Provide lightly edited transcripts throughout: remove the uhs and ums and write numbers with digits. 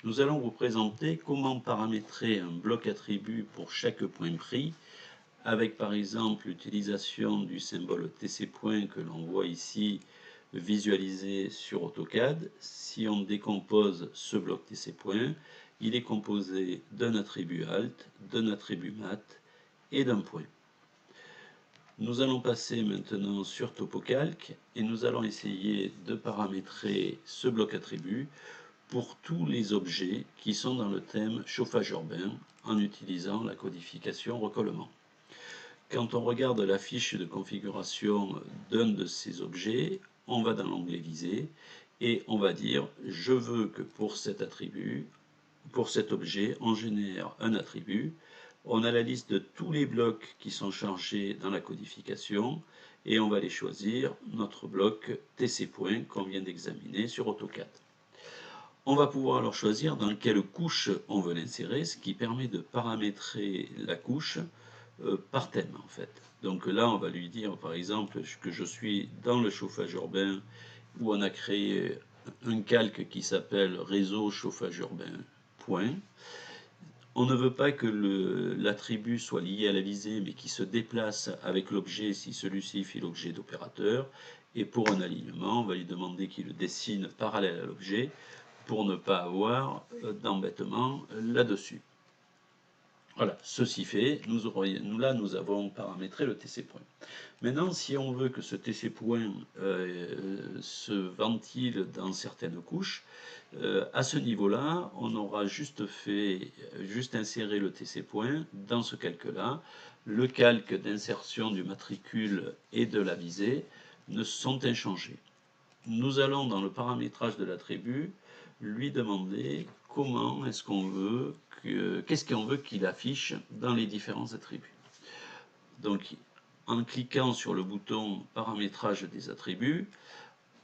Nous allons vous présenter comment paramétrer un bloc attribut pour chaque point pris, avec par exemple l'utilisation du symbole TC-point que l'on voit ici visualisé sur AutoCAD. Si on décompose ce bloc TC-point, il est composé d'un attribut alt, d'un attribut mat et d'un point. Nous allons passer maintenant sur TopoCalc et nous allons essayer de paramétrer ce bloc attribut pour tous les objets qui sont dans le thème chauffage urbain en utilisant la codification recollement. Quand on regarde la fiche de configuration d'un de ces objets, on va dans l'onglet Viser et on va dire je veux que pour cet attribut, pour cet objet, on génère un attribut. On a la liste de tous les blocs qui sont chargés dans la codification et on va les choisir, notre bloc TC-point qu'on vient d'examiner sur AutoCAD. On va pouvoir alors choisir dans quelle couche on veut l'insérer, ce qui permet de paramétrer la couche par thème en fait. Donc là, on va lui dire par exemple que je suis dans le chauffage urbain où on a créé un calque qui s'appelle réseau chauffage urbain. Point. On ne veut pas que l'attribut soit lié à la visée, mais qui se déplace avec l'objet si celui-ci fait l'objet d'opérateur. Et pour un alignement, on va lui demander qu'il le dessine parallèle à l'objet pour ne pas avoir d'embêtement là-dessus. Voilà, ceci fait, nous avons paramétré le TC-point. Maintenant, si on veut que ce TC-point se ventile dans certaines couches, à ce niveau-là, on aura juste inséré le TC-point dans ce calque-là. Le calque d'insertion du matricule et de la visée ne sont inchangés. Nous allons dans le paramétrage de l'attribut lui demander comment est-ce qu'on veut qu'est-ce qu'on veut qu'il affiche dans les différents attributs. Donc, en cliquant sur le bouton paramétrage des attributs,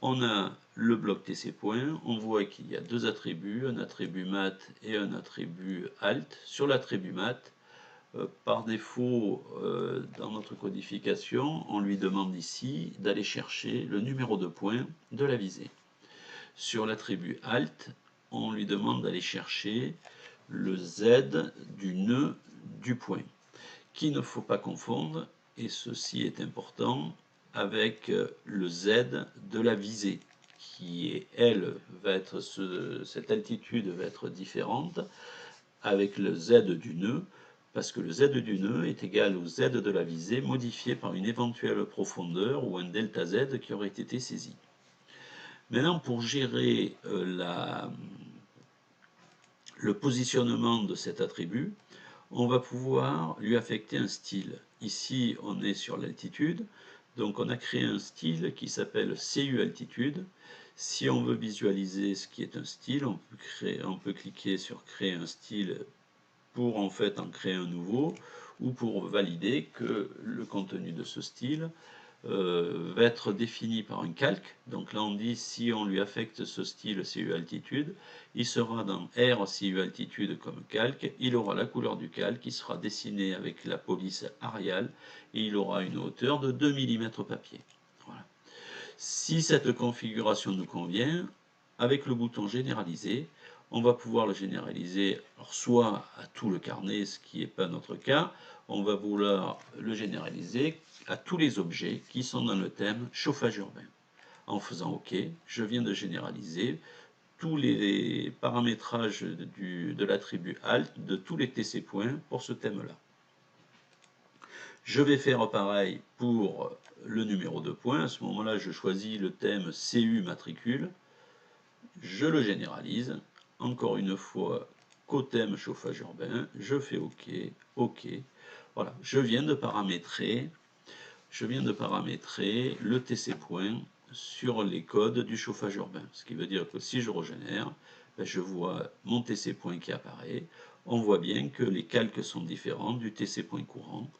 on a le bloc TC-point, on voit qu'il y a deux attributs, un attribut mat et un attribut alt. Sur l'attribut mat, par défaut, dans notre codification, on lui demande ici d'aller chercher le numéro de point de la visée. Sur l'attribut alt, on lui demande d'aller chercher le Z du nœud du point, qu'il ne faut pas confondre, et ceci est important, avec le Z de la visée, qui est, elle, cette altitude va être différente avec le Z du nœud, parce que le Z du nœud est égal au Z de la visée modifié par une éventuelle profondeur ou un delta Z qui aurait été saisi. Maintenant, pour gérer le positionnement de cet attribut, on va pouvoir lui affecter un style. Ici, on est sur l'altitude, donc on a créé un style qui s'appelle CU altitude. Si on veut visualiser ce qui est un style, on peut cliquer sur créer un style pour en fait en créer un nouveau, ou pour valider que le contenu de ce style va être défini par un calque. Donc là on dit si on lui affecte ce style CU altitude, il sera dans R CU altitude comme calque, il aura la couleur du calque, il sera dessiné avec la police Arial et il aura une hauteur de 2 mm papier. Voilà. Si cette configuration nous convient, avec le bouton généraliser, on va pouvoir le généraliser alors soit à tout le carnet, ce qui n'est pas notre cas, on va vouloir le généraliser à tous les objets qui sont dans le thème chauffage urbain. En faisant OK, je viens de généraliser tous les paramétrages de l'attribut alt de tous les TC points pour ce thème-là. Je vais faire pareil pour le numéro de points. À ce moment-là, je choisis le thème CU matricule. Je le généralise. Encore une fois, qu'au thème chauffage urbain. Je fais OK, OK. Voilà, je viens de paramétrer le TC point sur les codes du chauffage urbain. Ce qui veut dire que si je régénère, je vois mon TC point qui apparaît. On voit bien que les calques sont différents du TC point courant.